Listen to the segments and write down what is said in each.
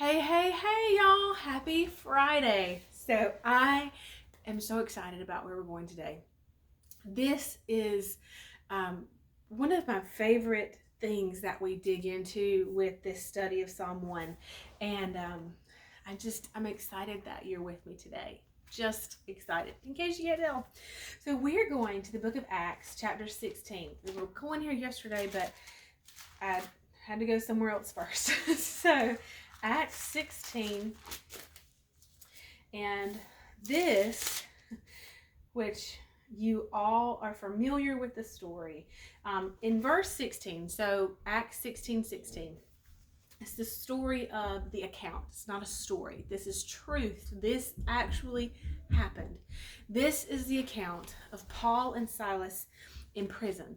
Hey, y'all. Happy Friday. So, I am so excited about where we're going today. This is um, one of my favorite things that we dig into with this study of Psalm 1. And I'm excited that you're with me today. Just excited, in case you can't tell. So, we're going to the book of Acts, chapter 16. We were going here yesterday, but I had to go somewhere else first. So, Acts 16, and this, which you all are familiar with the story, in verse 16, so Acts 16:16, it's the story of the account. It's not a story. This is truth. This actually happened. This is the account of Paul and Silas imprisoned.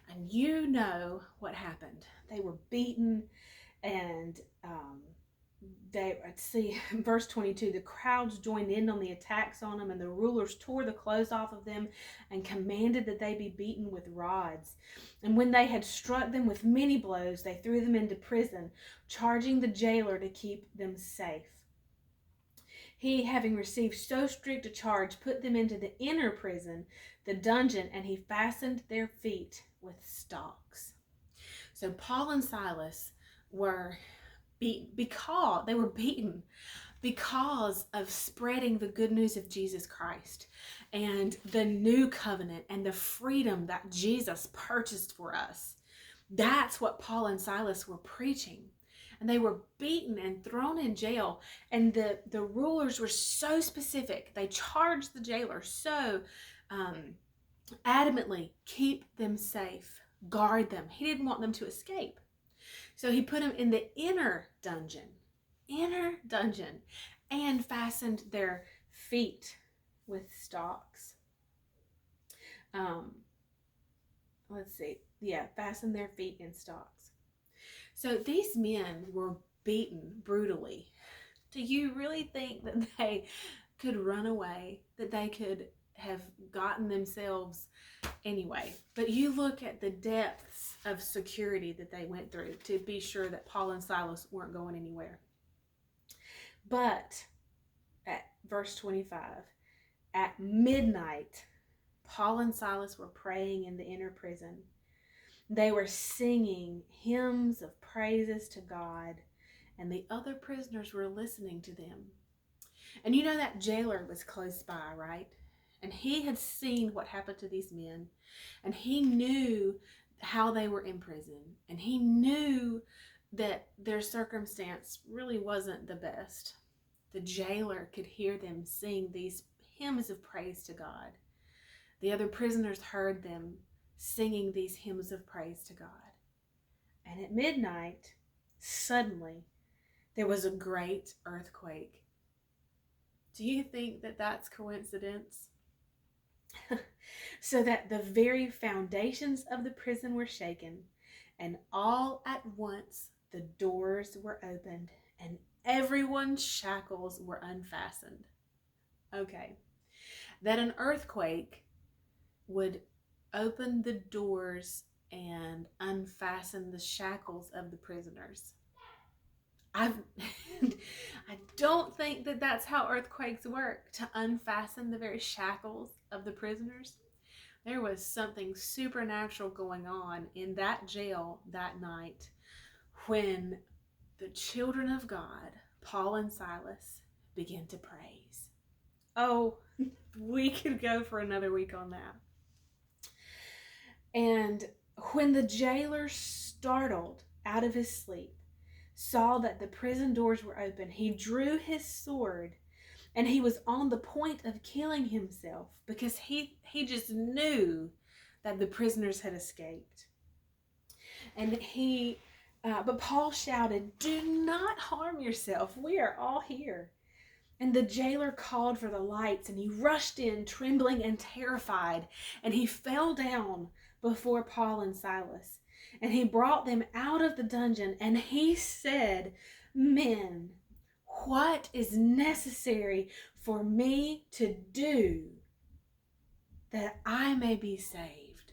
And you know what happened. They were beaten, and verse 22, the crowds joined in on the attacks on them, and the rulers tore the clothes off of them and commanded that they be beaten with rods. And when they had struck them with many blows, they threw them into prison, charging the jailer to keep them safe. He, having received so strict a charge, put them into the inner prison, the dungeon, and he fastened their feet with stocks. So Paul and Silas were beaten because of spreading the good news of Jesus Christ and the new covenant and the freedom that Jesus purchased for us. That's what Paul and Silas were preaching. And they were beaten and thrown in jail. And the rulers were so specific. They charged the jailer so adamantly, keep them safe, guard them. He didn't want them to escape. So he put them in the inner dungeon, and fastened their feet with stocks. Fastened their feet in stocks. So these men were beaten brutally. Do you really think that they could run away, that they could have gotten themselves anyway? But you look at the depths of security that they went through to be sure that Paul and Silas weren't going anywhere. But at verse 25, at midnight, Paul and Silas were praying in the inner prison. They were singing hymns of praises to God, and the other prisoners were listening to them. And you know that jailer was close by, right? And he had seen what happened to these men, and he knew how they were in prison, and he knew that their circumstance really wasn't the best. The jailer could hear them sing these hymns of praise to God. The other prisoners heard them singing these hymns of praise to God. And at midnight, suddenly, there was a great earthquake. Do you think that that's coincidence? So that the very foundations of the prison were shaken, and all at once the doors were opened, and everyone's shackles were unfastened. Okay, that an earthquake would open the doors and unfasten the shackles of the prisoners. I don't think that that's how earthquakes work, to unfasten the very shackles of the prisoners. There was something supernatural going on in that jail that night when the children of God, Paul and Silas, began to praise. Oh, we could go for another week on that. And when the jailer, startled out of his sleep, saw that the prison doors were open, he drew his sword, and he was on the point of killing himself because he just knew that the prisoners had escaped. And but Paul shouted, "Do not harm yourself. We are all here." And the jailer called for the lights, and he rushed in, trembling and terrified, and he fell down before Paul and Silas. And he brought them out of the dungeon, and he said, "Men, what is necessary for me to do that I may be saved?"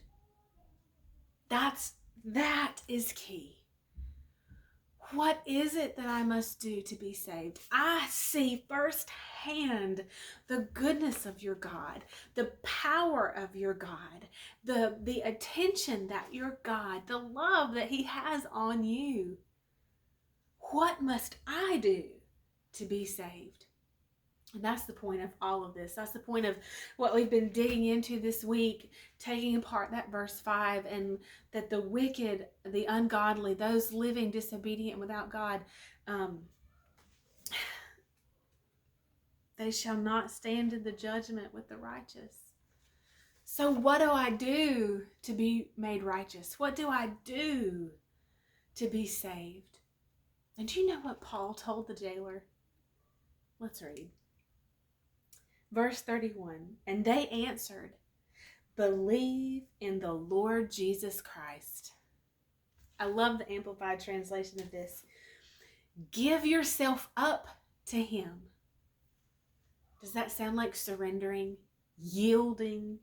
That is key. What is it that I must do to be saved? I see firsthand the goodness of your God, the power of your God, the attention that your God, the love that he has on you. What must I do to be saved? And that's the point of all of this. That's the point of what we've been digging into this week, taking apart that verse 5, and that the wicked, the ungodly, those living disobedient without God, they shall not stand in the judgment with the righteous. So what do I do to be made righteous? What do I do to be saved? And do you know what Paul told the jailer? Let's read. Verse 31, and they answered, believe in the Lord Jesus Christ. I love the Amplified translation of this. Give yourself up to him. Does that sound like surrendering, yielding,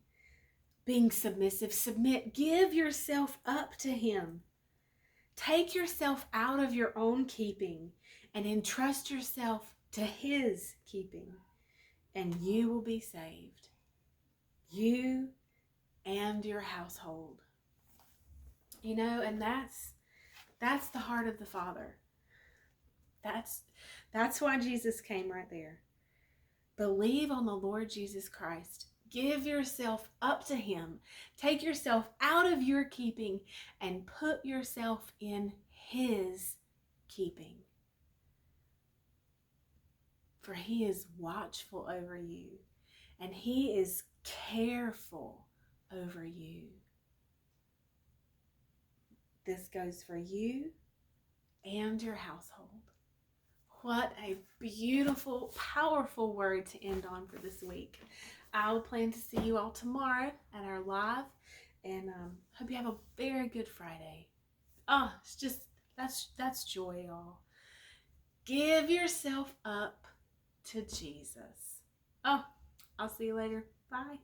being submissive? Submit. Give yourself up to him. Take yourself out of your own keeping and entrust yourself to his keeping, and you will be saved. You and your household. You know, and that's the heart of the Father. That's why Jesus came right there. Believe on the Lord Jesus Christ. Give yourself up to him. Take yourself out of your keeping and put yourself in his keeping. For he is watchful over you, and he is careful over you. This goes for you and your household. What a beautiful, powerful word to end on for this week. I'll plan to see you all tomorrow at our live, and hope you have a very good Friday. Oh, it's just, that's joy, y'all. Give yourself up to Jesus. Oh, I'll see you later. Bye.